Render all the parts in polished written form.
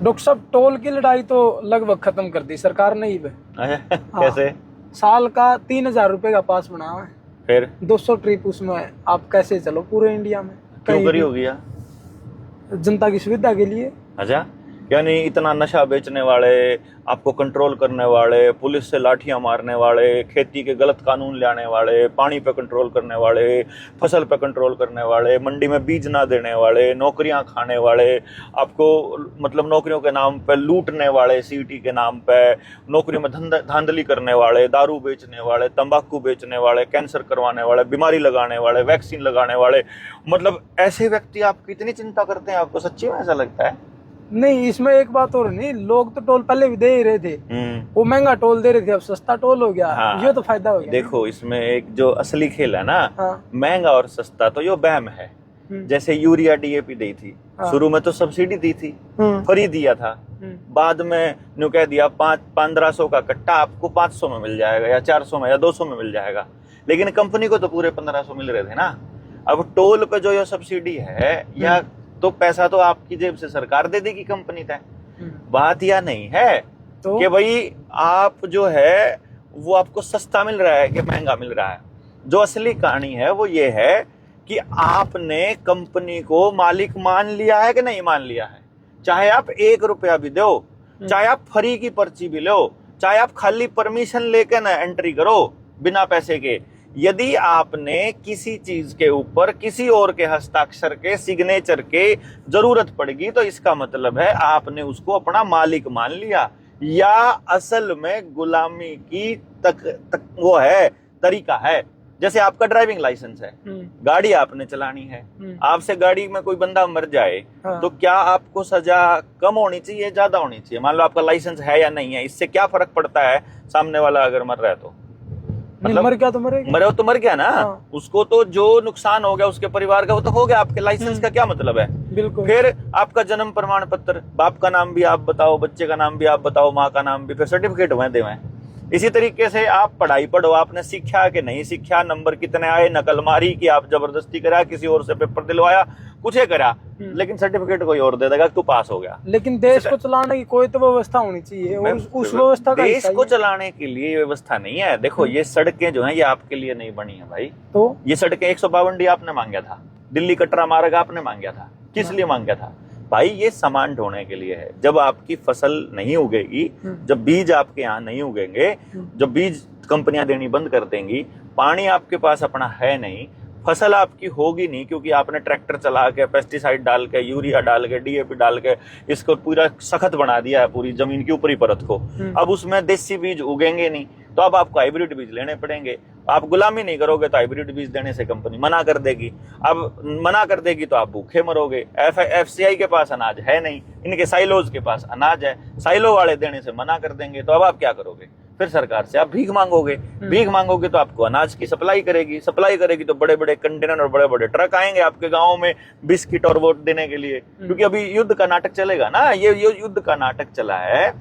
Doctor साहब, toll की लड़ाई तो लगभग खत्म कर दी सरकार ने ही। कैसे? साल का 3,000 रुपए का पास बना है, फिर 200 ट्रिप उसमें आप कैसे चलो पूरे इंडिया में। क्यों करी होगी यार? जनता की सुविधा के लिए। अच्छा, यानी इतना नशा बेचने वाले, आपको कंट्रोल करने वाले, पुलिस से लाठियां मारने वाले, खेती के गलत कानून लाने वाले, पानी पे कंट्रोल करने वाले, फसल पे कंट्रोल करने वाले, मंडी में बीज ना देने वाले, नौकरियां खाने वाले, आपको मतलब नौकरियों के नाम पे लूटने वाले, सीटी के नाम पे नौकरी में धांधली करने वाले, दारू बेचने वाले, तंबाकू बेचने वाले, कैंसर करवाने वाले, बीमारी लगाने वाले, वैक्सीन लगाने वाले, मतलब ऐसे व्यक्ति आपकी इतनी चिंता करते हैं, आपको सच्ची में ऐसा लगता है? नहीं, इसमें एक बात और नहीं, लोग तो टोल पहले भी दे ही रहे थे, वो महंगा टोल दे रहे थे, अब सस्ता टोल हो गया। हाँ, ये तो फायदा हो गया। देखो इसमें एक जो असली खेल है ना, हाँ, महंगा और सस्ता तो यो बैम है। जैसे यूरिया डीएपी दी थी, शुरू में तो सब्सिडी दी थी, फ्री दिया था, बाद में न्यू कह दिया 1500 का कट्टा आपको 500 में मिल जाएगा, या 400 में, या 200 में मिल जाएगा, लेकिन कंपनी को तो पूरे 1500 मिल रहे थे ना। अब टोल पे जो ये सब्सिडी है, या तो पैसा तो आपकी जेब से सरकार दे देगी कंपनी तय, बात या नहीं है तो कि भाई आप जो है वो आपको सस्ता मिल रहा है कि महंगा मिल रहा है। जो असली कहानी है वो ये है कि आपने कंपनी को मालिक मान लिया है कि नहीं मान लिया है। चाहे आप 1 रुपया भी दो, चाहे आप फ्री की पर्ची भी लो, चाहे आप खाली परमिशन लेके ना एंट्री करो बिना पैसे के, यदि आपने किसी चीज के ऊपर किसी और के हस्ताक्षर के, सिग्नेचर के जरूरत पड़ेगी, तो इसका मतलब है आपने उसको अपना मालिक मान लिया, या असल में गुलामी की वो है, तरीका है। जैसे आपका ड्राइविंग लाइसेंस है, गाड़ी आपने चलानी है, आपसे गाड़ी में कोई बंदा मर जाए, तो क्या आपको सजा कम होनी चाहिए, ज्यादा होनी चाहिए? मान लो आपका लाइसेंस है या नहीं है, इससे क्या फर्क पड़ता है? सामने वाला अगर मर रहा है तो मतलब मर गया तो मरेगा, मरे तो मर गया ना। उसको तो जो नुकसान हो गया उसके परिवार का, वो तो हो गया। आपके लाइसेंस का क्या मतलब है? बिल्कुल। फिर आपका जन्म प्रमाण पत्र, बाप का नाम भी आप बताओ, बच्चे का नाम भी आप बताओ, माँ का नाम भी, फिर सर्टिफिकेट हुए देवे। इसी तरीके से आप पढ़ाई पढ़ो, आपने सीखा कि नहीं सीखा, नंबर कितने आए, नकल मारी कि आप जबरदस्ती करा, किसी और से पेपर दिलवाया, कुछ ही करा, लेकिन सर्टिफिकेट कोई और दे देगा तू पास हो गया। लेकिन देश को चलाने की कोई तो व्यवस्था होनी चाहिए, उस व्यवस्था का देश को चलाने के लिए व्यवस्था नहीं है। देखो ये सड़कें जो हैं ये आपके लिए नहीं बनी है भाई। तो ये सड़कें 152 डी आपने मांगा था, दिल्ली कटरा मार्ग आपने मांगा था, किस लिए मांगा था भाई? ये सामान ढोने के लिए है। जब आपकी फसल नहीं उगेगी, जब बीज आपके यहाँ नहीं उगेंगे, जब बीज कंपनियां देनी बंद कर देंगी, पानी आपके पास अपना है नहीं, फसल आपकी होगी नहीं, क्योंकि आपने ट्रैक्टर चला के, पेस्टिसाइड डाल के, यूरिया डाल के, डीएपी डाल के इसको पूरा सख्त बना दिया है, पूरी जमीन की ऊपरी परत को। अब उसमें देसी बीज उगेंगे नहीं, तो अब आपको हाइब्रिड बीज लेने पड़ेंगे। आप गुलामी नहीं करोगे तो हाइब्रिड बीज देने से कंपनी मना कर देगी। अब मना कर देगी तो आप भूखे मरोगे। एफसीआई के पास अनाज है नहीं, इनके साइलोज के पास अनाज है, साइलो वाले देने से मना कर देंगे, तो अब आप क्या करोगे? फिर सरकार से आप भीख मांगोगे। भीख मांगोगे तो आपको अनाज की सप्लाई करेगी, सप्लाई करेगी तो बड़े बड़े कंटेनर और बड़े बड़े ट्रक आएंगे आपके गाँव में बिस्किट और वोट देने के लिए। क्योंकि अभी युद्ध का नाटक चलेगा ना, ये युद्ध का नाटक चला है,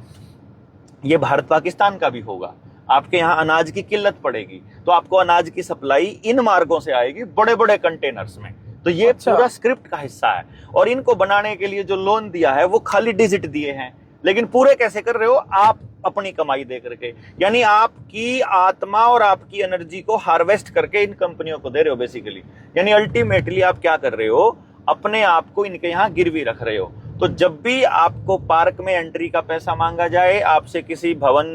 ये भारत पाकिस्तान का भी होगा। आपके यहाँ अनाज की किल्लत पड़ेगी तो आपको अनाज की सप्लाई इन मार्गों से आएगी, बड़े बड़े कंटेनर्स में। तो ये पूरा स्क्रिप्ट का हिस्सा है। और इनको बनाने के लिए जो लोन दिया है वो खाली डिजिट दिए हैं, लेकिन पूरे कैसे कर रहे हो आप? अपनी कमाई दे करके, यानी आपकी आत्मा और आपकी एनर्जी को हार्वेस्ट करके इन कंपनियों को दे रहे हो बेसिकली। यानी अल्टीमेटली आप क्या कर रहे हो? अपने आप को इनके यहाँ गिरवी रख रहे हो। तो जब भी आपको पार्क में एंट्री का पैसा मांगा जाए, आपसे किसी भवन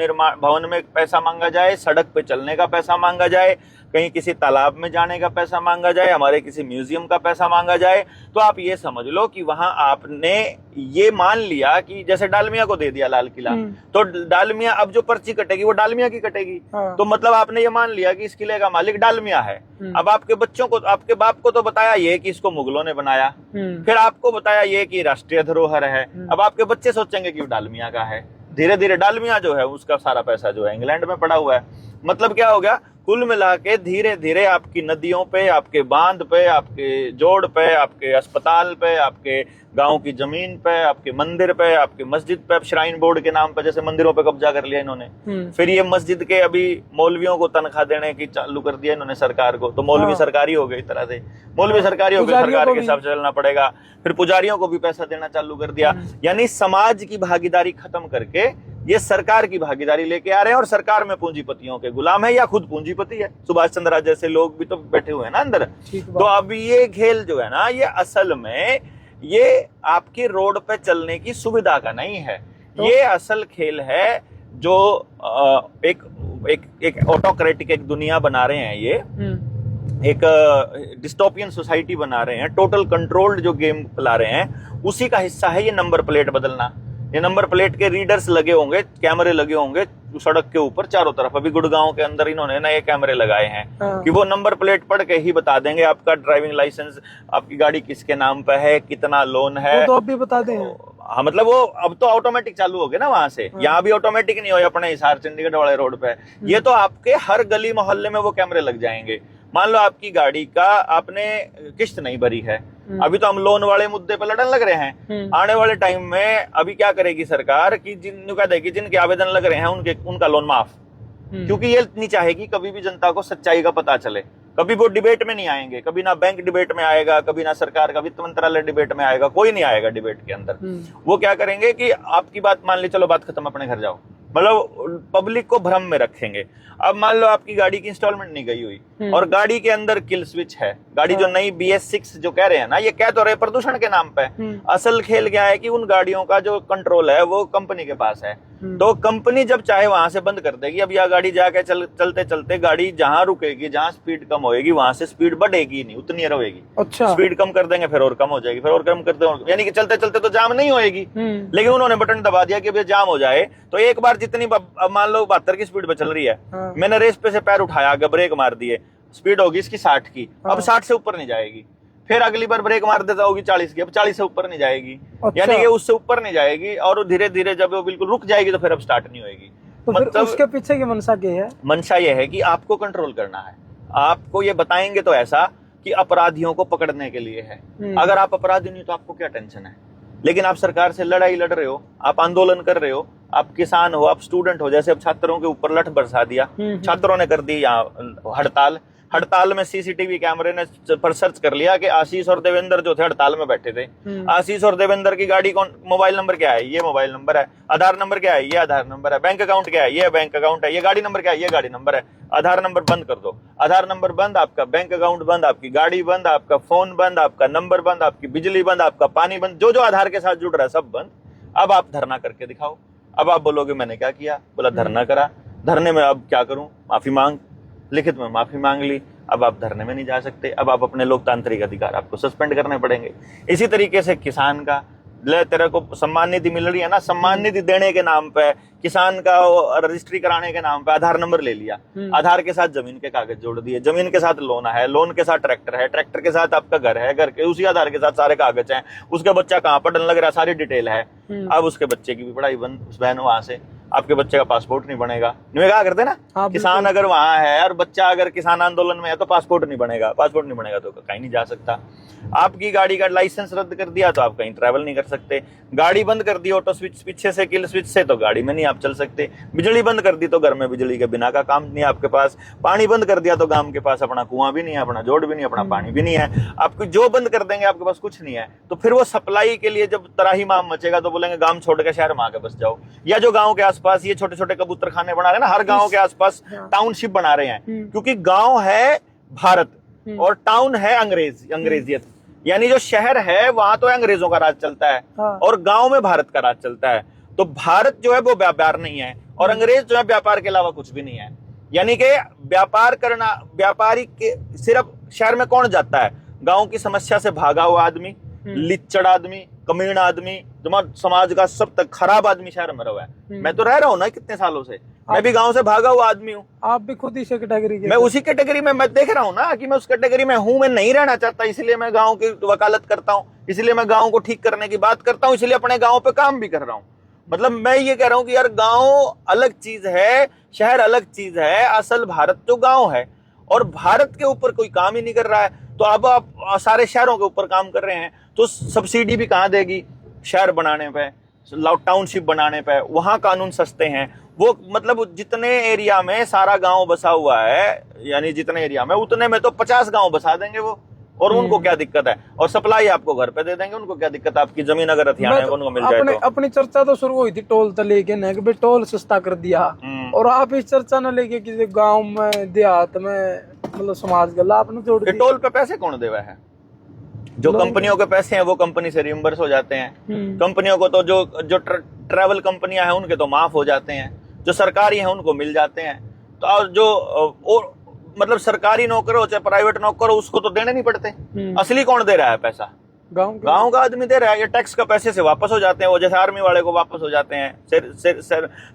में पैसा मांगा जाए, सड़क पे चलने का पैसा मांगा जाए, कहीं किसी तालाब में जाने का पैसा मांगा जाए, हमारे किसी म्यूजियम का पैसा मांगा जाए, तो आप ये समझ लो कि वहां आपने ये मान लिया कि जैसे डालमिया को दे दिया लाल किला, तो डालमिया, अब जो पर्ची कटेगी वो डालमिया की कटेगी। तो मतलब आपने ये मान लिया कि इस किले का मालिक डालमिया है। अब आपके बच्चों को, आपके बाप को तो बताया ये कि इसको मुगलों ने बनाया, फिर आपको बताया ये कि राष्ट्रीय धरोहर है। अब आपके बच्चे सोचेंगे कि डालमिया का है। धीरे धीरे डालमिया जो है उसका सारा पैसा जो है इंग्लैंड में पड़ा हुआ है। मतलब क्या हो गया? कुल मिला के धीरे धीरे आपकी नदियों पे, आपके बांध पे, आपके जोड़ पे, आपके अस्पताल पे, आपके गांव की जमीन पे, आपके मंदिर पे, आपके मस्जिद पे, श्राइन बोर्ड के नाम पे जैसे मंदिरों पे कब्जा कर लिया इन्होंने। फिर ये मस्जिद के अभी मौलवियों को तनख्वाह देने की चालू कर दिया इन्होंने सरकार को, तो मौलवी सरकारी हो गई इस तरह से। मौलवी सरकारी हो गए, सरकार के हिसाब से चलना पड़ेगा। फिर पुजारियों को भी पैसा देना चालू कर दिया। यानी समाज की भागीदारी खत्म करके ये सरकार की भागीदारी लेके आ रहे हैं, और सरकार में पूंजीपतियों के गुलाम है या खुद पूंजीपति है। सुभाष चंद्र जैसे लोग भी तो बैठे हुए हैं ना अंदर। तो अब ये खेल जो है ना, ये असल में ये आपकी रोड पे चलने की सुविधा का नहीं है। ये असल खेल है जो एक ऑटोक्रेटिक एक दुनिया बना रहे हैं, ये एक डिस्टोपियन सोसाइटी बना रहे हैं, टोटल कंट्रोल्ड जो गेम चला रहे हैं, उसी का हिस्सा है ये नंबर प्लेट बदलना। ये नंबर प्लेट के रीडर्स लगे होंगे, कैमरे लगे होंगे सड़क के ऊपर चारों तरफ। अभी गुड़गांव के अंदर इन्होंने नए कैमरे लगाए हैं कि वो नंबर प्लेट पढ़ के ही बता देंगे आपका ड्राइविंग लाइसेंस, आपकी गाड़ी किसके नाम पे है, कितना लोन है, वो तो अब भी बता दें। हाँ, मतलब वो अब तो ऑटोमेटिक चालू हो गया ना वहां से। यहाँ भी ऑटोमेटिक नहीं हो, अपने हिसार चंडीगढ़ वाले रोड पे ये तो आपके हर गली मोहल्ले में वो कैमरे लग जाएंगे। मान लो आपकी गाड़ी का आपने किस्त नहीं भरी है, अभी तो हम लोन वाले मुद्दे पे लड़न लग रहे हैं। आने वाले टाइम में अभी क्या करेगी सरकार कि जिनके आवेदन लग रहे हैं उनका लोन माफ, क्योंकि ये नहीं चाहेगी कभी भी जनता को सच्चाई का पता चले। कभी वो डिबेट में नहीं आएंगे, कभी ना बैंक डिबेट में आएगा, कभी ना सरकार का वित्त मंत्रालय डिबेट में आएगा, कोई नहीं आएगा डिबेट के अंदर। वो क्या करेंगे कि आपकी बात मान ली, चलो बात खत्म, अपने घर जाओ, मतलब पब्लिक को भ्रम में रखेंगे। अब मान लो आपकी गाड़ी की इंस्टॉलमेंट नहीं गई हुई और गाड़ी के अंदर किल स्विच है, गाड़ी जो नई BS6 जो कह रहे हैं ना, ये कह तो रहे प्रदूषण के नाम पे। असल खेल क्या है कि उन गाड़ियों का जो कंट्रोल है वो कंपनी के पास है। तो कंपनी जब चाहे वहां से बंद कर देगी। अब यह गाड़ी जाके चलते चलते गाड़ी जहां रुकेगी, जहां स्पीड कम होगी, वहां से स्पीड बढ़ेगी नहीं, उतनी रहेगी। अच्छा। स्पीड कम कर देंगे, फिर और कम हो जाएगी, फिर और कम कर देंगे, यानी कि चलते चलते तो जाम नहीं होएगी। लेकिन उन्होंने बटन दबा दिया कि अब जाम हो जाए तो एक बार जितनी, मान लो 72 की स्पीड पे चल रही है, मैंने रेस पे से पैर उठाया, आगे ब्रेक मार दिए, स्पीड होगी इसकी 60 की, अब 60 से ऊपर नहीं जाएगी। फिर अगली बार ब्रेक मार देता होगी 40 की, अब 40 से ऊपर नहीं जाएगी। अच्छा। यानी कि उससे ऊपर नहीं जाएगी, और धीरे धीरे जब वो बिल्कुल रुक जाएगी तो फिर अब स्टार्ट नहीं होगी। तो मतलब फिर उसके पीछे की मंशा क्या है? मंशा ये है कि आपको कंट्रोल करना है। आपको ये बताएंगे तो ऐसा कि अपराधियों को पकड़ने के लिए है। अगर आप अपराधी नहीं तो आपको क्या टेंशन है। लेकिन आप सरकार से लड़ाई लड़ रहे हो, आप आंदोलन कर रहे हो, आप किसान हो, आप स्टूडेंट हो, जैसे अब छात्रों के ऊपर लठ बरसा दिया, छात्रों ने कर दी यहाँ हड़ताल में सीसीटीवी कैमरे ने पर सर्च कर लिया कि आशीष और देवेंद्र जो थे हड़ताल में बैठे थे। आशीष और देवेंद्र की गाड़ी कौन, मोबाइल नंबर क्या है, ये मोबाइल नंबर है, आधार नंबर क्या है, ये आधार नंबर है, बैंक अकाउंट क्या है, ये बैंक अकाउंट है, ये गाड़ी नंबर क्या है, ये गाड़ी नंबर है। आधार नंबर बंद कर दो, आधार नंबर बंद, आपका बैंक अकाउंट बंद, आपकी गाड़ी बंद, आपका फोन बंद, आपका नंबर बंद, आपकी बिजली बंद, आपका पानी बंद, जो जो आधार के साथ जुड़ रहा है सब बंद। अब आप धरना करके दिखाओ। अब आप बोलोगे मैंने क्या किया, बोला धरना करा, धरने में अब क्या करूं, माफी मांग, लिखित में माफी मांग ली, अब आप धरने में नहीं जा सकते, अब आप अपने लोकतांत्रिक अधिकार आपको सस्पेंड करने पड़ेंगे। इसी तरीके से किसान का, ले तेरे को सम्मान निधि मिल रही है ना, सम्मान निधि देने के नाम पे, किसान का रजिस्ट्री कराने के नाम पे आधार नंबर ले लिया, आधार के साथ जमीन के कागज जोड़ दिए, जमीन के साथ लोन है, लोन के साथ ट्रैक्टर है, ट्रैक्टर के साथ आपका घर है, घर के उसी आधार के साथ सारे कागज हैं, उसका बच्चा कहाँ पढ़ने लग रहा है सारी डिटेल है। अब उसके बच्चे की भी पढ़ाई बहन वहां से, आपके बच्चे का पासपोर्ट नहीं बनेगा। नहीं कहा करते ना, किसान अगर वहां है और बच्चा अगर किसान आंदोलन में है तो पासपोर्ट नहीं बनेगा, पासपोर्ट नहीं बनेगा तो कहीं नहीं जा सकता। आपकी गाड़ी का लाइसेंस रद्द कर दिया तो आप कहीं ट्रैवल नहीं कर सकते, गाड़ी बंद कर दी ऑटो स्विच पीछे से किल स्विच से तो गाड़ी में नहीं आप चल सकते, बिजली बंद कर दी तो घर में बिजली के बिना का काम नहीं आपके पास, पानी बंद कर दिया तो गांव के पास अपना कुआं भी नहीं है, अपना जोड़ भी नहीं, अपना पानी भी नहीं है, आपको जो बंद कर देंगे आपके पास कुछ नहीं है। तो फिर वो सप्लाई के लिए जब तराही माम मचेगा तो बोलेंगे गांव छोड़ के शहर में आके बस जाओ, या जो गांव के आसपास ये छोटे छोटे कबूतर खाने बना रहे हैं ना, हर गांव के आसपास टाउनशिप बना रहे हैं, क्योंकि गांव है भारत और टाउन है अंग्रेजियत, यानी जो शहर है वहां तो अंग्रेजों का राज चलता है और गांव में भारत का राज चलता है। तो भारत जो है वो व्यापार नहीं है और अंग्रेज जो है व्यापार के अलावा कुछ भी नहीं है। यानी कि व्यापार करना, व्यापारी के सिर्फ शहर में कौन जाता है, गांव की समस्या से भागा हुआ आदमी, लिच्चड़ आदमी, कमीण आदमी, समाज का सब तक खराब आदमी शहर में रहा है। मैं तो रह रहा हूँ ना कितने सालों से, मैं भी गांव से भागा हुआ आदमी हूँ। आप भी खुद इसी कैटेगरी के? मैं उसी कैटेगरी में, मैं देख रहा हूँ ना कि मैं उस कैटेगरी में हूँ। मैं नहीं रहना चाहता, इसलिए मैं गांव की वकालत करता हूँ, इसलिए मैं गांव को ठीक करने की बात करता हूँ, इसलिए अपने गांव पे काम भी कर रहा हूँ। मतलब मैं ये कह रहा हूं कि यार गांव अलग चीज है, शहर अलग चीज है, असल भारत तो गांव है। और भारत के ऊपर कोई काम ही नहीं कर रहा है, तो अब आप सारे शहरों के ऊपर काम कर रहे हैं, तो सब्सिडी भी कहाँ देगी शहर बनाने पे, टाउनशिप बनाने पे, वहां कानून सस्ते हैं। वो मतलब जितने एरिया में सारा गांव बसा हुआ है, यानी जितने एरिया में, उतने में तो 50 गांव बसा देंगे वो, और उनको क्या दिक्कत है, और सप्लाई आपको घर पे दे देंगे, उनको क्या दिक्कत है, आपकी जमीन अगर हथियार है उनको मिल जाए तो। अपनी चर्चा तो शुरू हुई थी टोल तो लेके ना, कि भाई टोल सस्ता कर दिया, और आप इस चर्चा न लेके किसी गांव में देहात में मतलब समाज गला आपने जोड़ दिया। टोल पे पैसे कौन दे हुआ है? जो कंपनियों के पैसे हैं वो कंपनी से रिइंबर्स हो जाते हैं। कंपनियों को तो जो ट्रैवल कंपनियां हैं उनके तो माफ हो जाते हैं, जो सरकारी हैं उनको मिल जाते हैं। तो और जो और मतलब सरकारी नौकर हो चाहे प्राइवेट नौकर हो, उसको तो देने नहीं पड़ते। असली कौन दे रहा है पैसा? गांव का आदमी दे रहा है। ये टैक्स का पैसे से वापस हो जाते हैं, वो जैसे आर्मी वाले को वापस हो जाते हैं,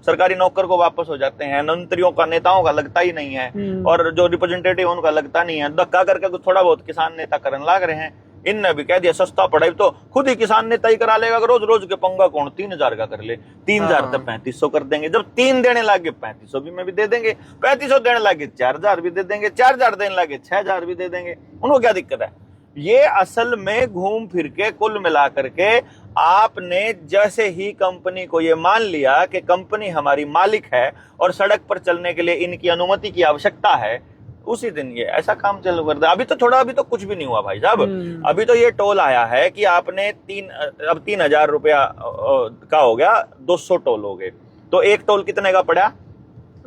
सरकारी नौकर को वापस हो जाते हैं, मंत्रियों का नेताओं का लगता ही नहीं है, और जो रिप्रेजेंटेटिव उनका लगता नहीं है। धक्का करके थोड़ा बहुत किसान नेता करने लग रहे हैं। इनने भी कह दिया सस्ता पड़ा, तो खुद ही किसान नेता ही करा लेगा। रोज रोज के पंगा कौन 3000 का कर ले, 3000 तक 3500 कर देंगे। जब 3 देने लगे 3500 भी में भी दे देंगे, 3500 देने लगे 4000 भी दे देंगे, 4000 देने लगे 6000 भी दे देंगे, उनको क्या दिक्कत है? ये असल में घूम फिर के कुल मिला करके आपने जैसे ही कंपनी को ये मान लिया कि कंपनी हमारी मालिक है और सड़क पर चलने के लिए इनकी अनुमति की आवश्यकता है, उसी दिन ये ऐसा काम चालू कर दिया। अभी तो कुछ भी नहीं हुआ भाई साहब। अभी तो ये टोल आया है कि आपने 3000 रुपया का हो गया, 200 टोल हो गए, तो एक टोल कितने का पड़ा?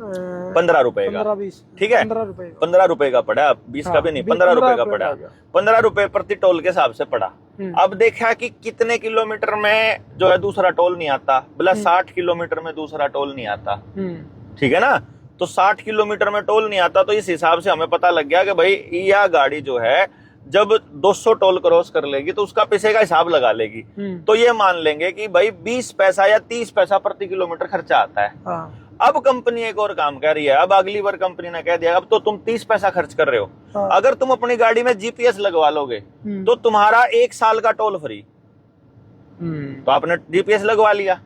15 रुपए का, ठीक है, 15 रुपए का पड़ा, 20 का भी नहीं, 15 रुपए का पड़ा। 15 रुपए प्रति टोल के हिसाब से पड़ा। अब देखा कि कितने किलोमीटर में जो है दूसरा टोल नहीं आता, बोला 60 किलोमीटर में दूसरा टोल नहीं आता, ठीक है ना। तो 60 किलोमीटर में टोल नहीं आता, तो इस हिसाब से हमें पता लग गया कि भाई यह गाड़ी जो है जब 200 टोल क्रॉस कर लेगी तो उसका पैसे का हिसाब लगा लेगी। तो ये मान लेंगे कि भाई 20 पैसा या 30 पैसा प्रति किलोमीटर खर्चा आता है। अब कंपनी एक और काम कर रही है। अब अगली बार कंपनी ने कह दिया अब तो तुम 30 पैसा खर्च कर रहे हो, अगर तुम अपनी गाड़ी में जीपीएस लगवा लोगे तो तुम्हारा 1 साल का टोल फ्री। तो आपने जीपीएस लगवा लिया,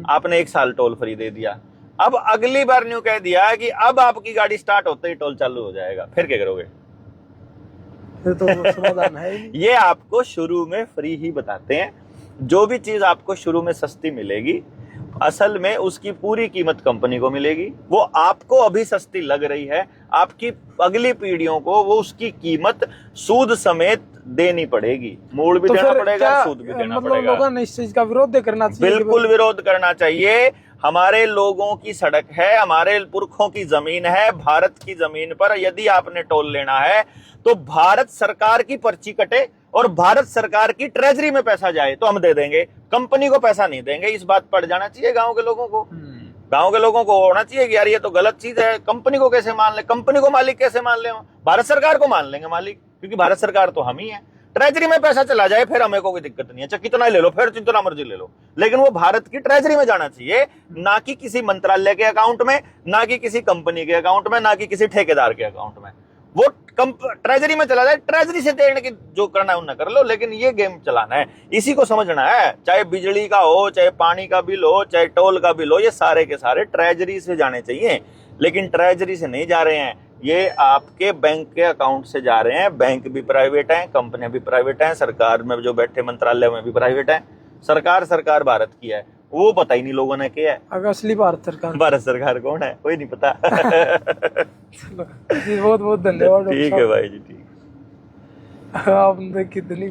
आपने 1 साल टोल फ्री दे दिया। अब अगली बार न्यू कह दिया कि अब आपकी गाड़ी स्टार्ट होते ही टोल चालू हो जाएगा, फिर क्या करोगे? तो समाधान है ही। ये आपको शुरू में फ्री ही बताते हैं। जो भी चीज आपको शुरू में सस्ती मिलेगी, असल में उसकी पूरी कीमत कंपनी को मिलेगी। वो आपको अभी सस्ती लग रही है, आपकी अगली पीढ़ियों को वो उसकी कीमत सूद समेत देनी पड़ेगी। मूल भी देना पड़ेगा, सूद भी देना पड़ेगा। लोगों ने इस चीज का विरोध करना चाहिए। बिल्कुल विरोध करना चाहिए। हमारे लोगों की सड़क है, हमारे पुरखों की जमीन है, भारत की जमीन पर यदि आपने टोल लेना है तो भारत सरकार की पर्ची कटे और भारत सरकार की ट्रेजरी में पैसा जाए तो हम दे देंगे, कंपनी को पैसा नहीं देंगे। इस बात पड़ जाना चाहिए गांव के लोगों को। गांव के लोगों को होना चाहिए कि यार ये तो गलत चीज है। कंपनी को कैसे मान ले, कंपनी को मालिक कैसे मान ले? भारत सरकार को मान लेंगे मालिक, क्योंकि भारत सरकार तो हम ही है। ट्रेजरी में पैसा चला जाए फिर हमें कोई दिक्कत नहीं है, चाहे कितना ले लो, फिर जितना मर्जी ले लो, लेकिन वो भारत की ट्रेजरी में जाना चाहिए, ना कि किसी मंत्रालय के अकाउंट में, ना कि किसी कंपनी के अकाउंट में, ना कि किसी ठेकेदार के अकाउंट में। वो ट्रेजरी में चला जाए, ट्रेजरी से देने की जो करना है उन्हें कर लो, लेकिन ये गेम चलाना है, इसी को समझना है। चाहे बिजली का हो, चाहे पानी का बिल हो, चाहे टोल का बिल हो, ये सारे के सारे ट्रेजरी से जाने चाहिए। लेकिन ट्रेजरी से नहीं जा रहे हैं, ये आपके बैंक के अकाउंट से जा रहे हैं। बैंक भी प्राइवेट है, कंपनियां भी प्राइवेट हैं, सरकार में जो बैठे मंत्रालय में भी प्राइवेट है। सरकार भारत की है, वो पता ही नहीं लोगों ने क्या है। अगर असली भारत सरकार कौन है कोई नहीं पता। बहुत बहुत धन्यवाद। ठीक है भाई जी, ठीक। आपने कितनी